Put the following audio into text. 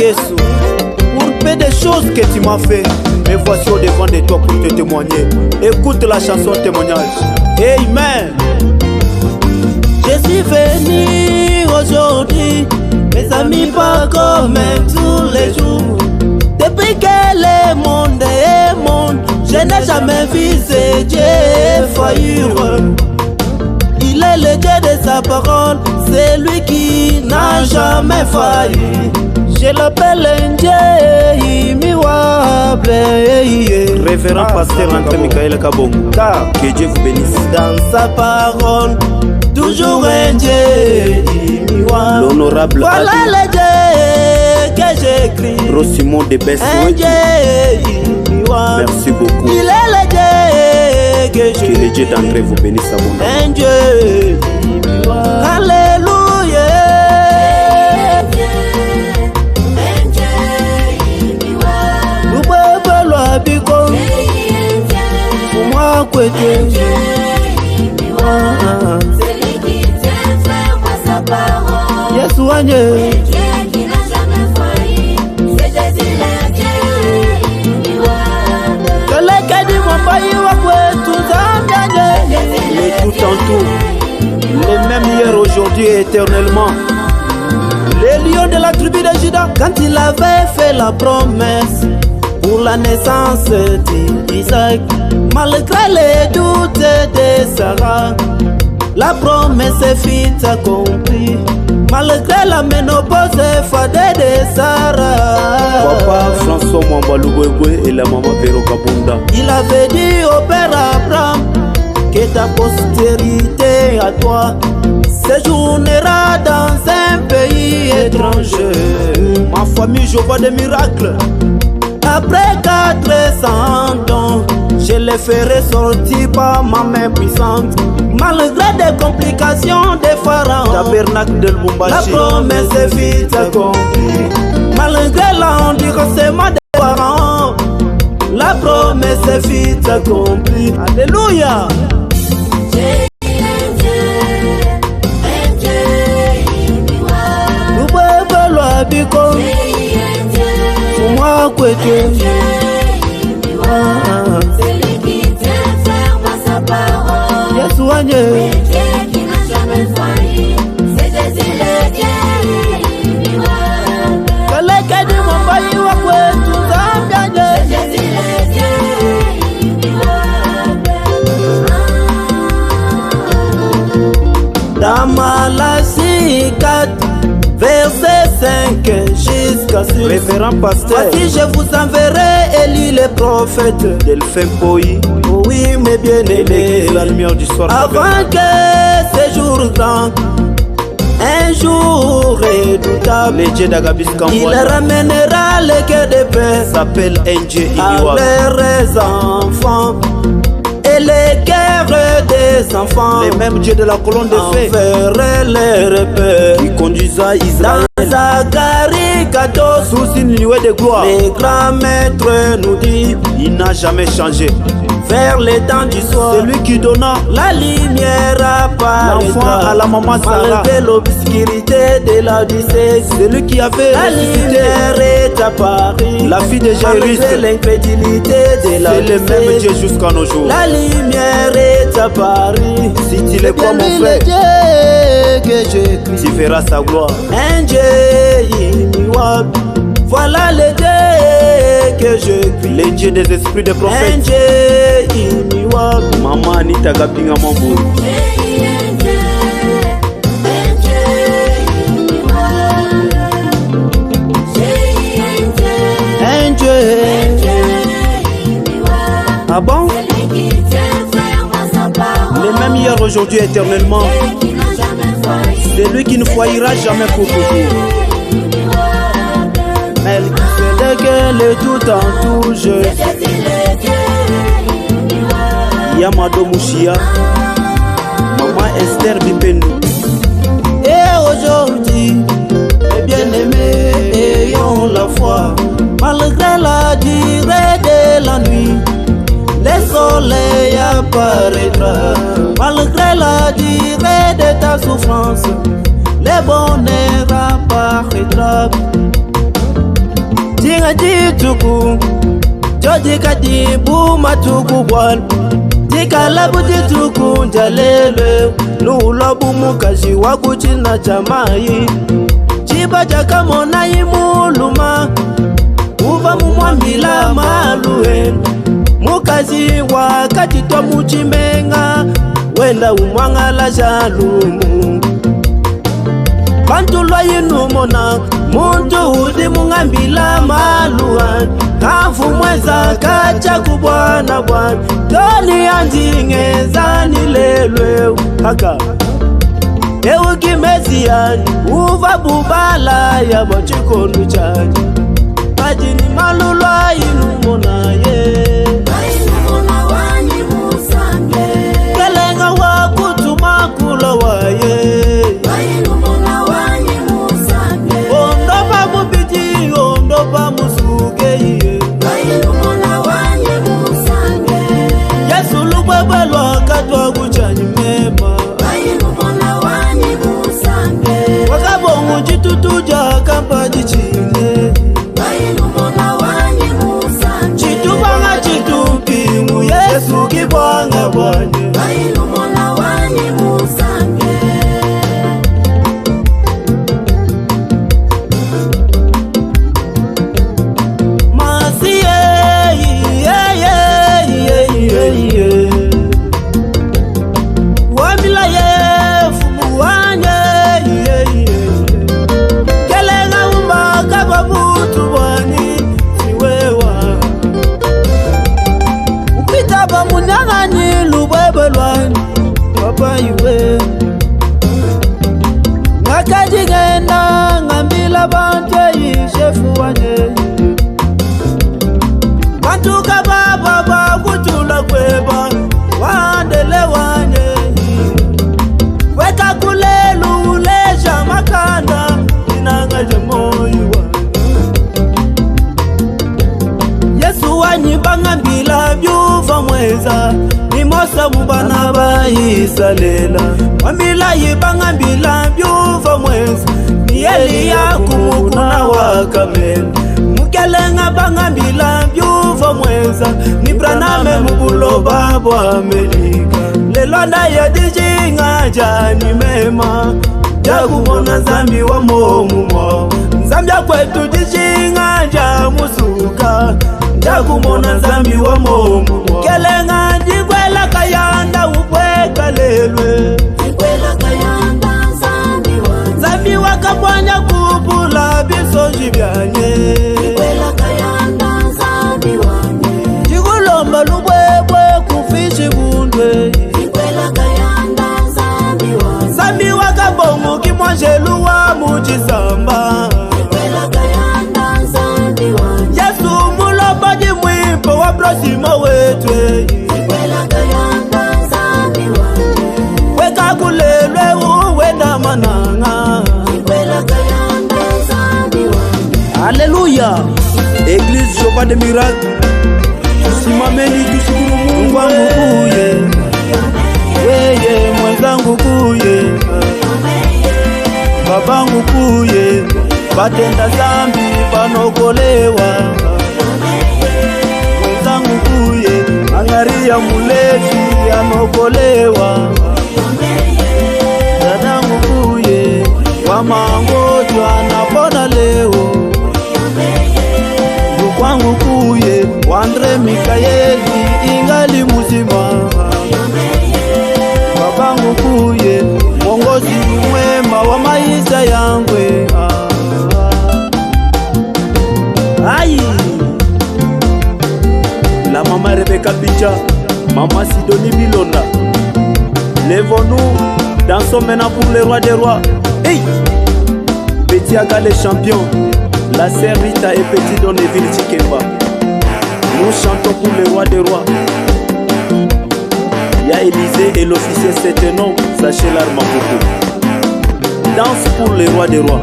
Yesu, pour peu des choses que tu m'as fait, me voici au devant de toi pour te témoigner. Écoute la chanson témoignage. Amen. Je suis venu aujourd'hui, mes amis, pas comme tous les jours. Depuis que le monde est monde, je n'ai jamais vu ce Dieu faillir. Il est le Dieu de sa parole, c'est lui qui n'a jamais failli. Je l'appelle un Dieu immuable. Révérend pasteur André Michael Kabongo, que Dieu vous bénisse. Dans sa parole, toujours un Dieu immuable. L'honorable voilà le Dieu que j'écris. Rosimon de Best. Un Dieu immuable. Merci beaucoup. Il est le Dieu que j'écris. Que le Dieu d'André vous bénisse abondamment. Un Dieu immuable. Alléluia. Nous pouvons le biko. Pour moi, quoi Dieu. Yesu anye Kelekedi mwambayi wakwetu zambianye. Le tout en tout, le même hier, aujourd'hui et éternellement. Le lion de la tribu de Juda, quand il avait fait la promesse pour la naissance d'Isaac, malgré les doutes de Sarah, la promesse fut accomplie. Malgré la ménopause fadée de Sarah, Papa François Mwambalubwebwe et la maman Véro Kabunda, il avait dit au père Abraham que ta postérité à toi séjournera dans un pays étranger. ma famille, je vois des miracles. Après 400 ans, je les ferai sortir par ma main puissante. Malgré des complications des pharaons, Tabernacle de la Lubumbashi, promesse fut accomplie. Malgré l'endurcissement des pharaons, la promesse fut accomplie. Alléluia. Nous pouvons le biko. Pour moi, quoi Dieu. Yesu anye. Kelekedi mwambayi wakwetu zambianye. Dans Malachie 4, verset 5 jusqu'à 6. révérend pasteur Voici je vous enverrai Élie le prophète. Delphin Poyi, Oui mes bien-aimés, la lumière du soir. avant que ce jour grand, un jour redoutable, Le Dieu d'Agabis il Kamboua ramènera le cœur de paix s'appelle NJ à Iliwa. leurs enfants et les cœurs des enfants. Les mêmes dieux de la colonne de feu enverraient leur paix. qui conduisa Israël Dans Zacharie 14, sous une nuée de gloire. le grand maître nous dit, Il n'a jamais changé. vers les temps du soir, Celui qui donna la lumière l'enfant à apparaîtra. la maman Sarah, Malgré l'obscurité de l'Odyssée, celui qui avait la ressuscité lumière est apparue. la fille de Jairus, Malgré l'incrédulité de c'est le même l'Odyssée, Dieu jusqu'à nos jours. la lumière est apparue. Si tu le crois, mon Lui, frère, le Dieu que j'écris, tu verras sa gloire. un Dieu immuable. Voilà le Dieu que je prie. Le Dieu des esprits de Un prophètes. Dieu immuable. Maman Anita Gapinga Mambour. Un Dieu. Ah bon? Le même hier, aujourd'hui, éternellement. C'est lui qui ne faillira jamais pour toujours. Melchisedec le tout en tout je. Yamado Mouchia. Maman Esther Bipendou. Et aujourd'hui, mes bien-aimés, ayons la foi. Malgré la durée de la nuit, le soleil apparaîtra. Malgré la durée de ta souffrance, le bonheur apparaîtra. Tinga jituku Joji kadibu matuku bwal Tikalabu jituku njalele Nulabu mukaji wakuchina chamai Chiba jaka mona imuluma Uva mumwambila maluwe Mukazi wakati twa muchimenga Wenda umwangala jalumu Bantu lwa inumona Muntu udi mungambila maluwa Kafu mweza kacha kubwana bwana Doni anjingeza nilelwe Haka Ewu kimezi yani Uva bubala ya bachikonu chani Majini malulwa inumona ye Inumona wani musange Kelenga wakutuma kula waye Inumona wani musange Ondopa mubiti, ondopa musuke ye Inumona wani musange Yesu lubebelwa katwa kuchanyi mema Inumona wani musange Wakabongu chitutuja kampaji chine Inumona wani musange Chitubanga chitupingu Yesu kibwanga bwanye Inumona wani musange Masi ye Wamila ye fumu wanye Kelenga umaka babutu bwani siwewa Upita ba munyangani lubwebe lwani Papa iwe Ngakajigenda ngambila bante ishefu wanye Bantuka baba bakutula kweba Wandele wanye Weka kulelu leja makanda Inangaje moyo Yesu wanyibanga mbila byuva mweza Nimosa mubana bayisalela Wamila yibanga mbila byuva mweza Ni Eliya kumukuna wakamela Mukelenga banga mbila byuva mweza Ni Braname mubuloba bwa Amerika Lelonda ya dijinga jani mema Jagumona zambi wa momumo Zambia kwetu dijinga jamusuka Jagumona zambi wa momumo Kelenga jikwela kayanda upweka lelwe Jikwela kayanda zambi wani Zambi wakabwanya kupula bisoji byanye Jikwela kayanda zambi wani Jigulomba lubwebwe kufishi bundwe Jikwela kayanda zambi wani Zambi wakabongo kimwanjelu wa mujisamba Jikwela kayanda zambi wani Yesu mulomba jimwipo wa brosima wetwe Jikwela kayanda zambi wani Weka kulelwe uwenda mananga Jikwela kayanda zambi wani Alléluia. Église Jéhovah des miracles. Simameni tushukuru Mungu wangu kuye. Weye mwenzangu kuye. Babangu kuye. Batenda zambi banokolewa. Mwenzangu kuye. Angaria mulevi anokolewa. Dadangu kuye. Wamangojwa anapona leo. Kwangu kuye Wandre Mikaeli ingali muzima Babangu kuye mwongozi mwema wa maisha yangwe Aïe La maman Rebecca Picha Maman Sidonie Bilonda Lèvons-nous Dansons maintenant pour le roi des rois Hey Petit Aga les champions La sœur Rita et Petit Donneville Chikemba. Nous chantons pour le roi des rois. Y'a Élysée et l'officier Setenon, Sachelar Makoko. Danse pour le roi des rois.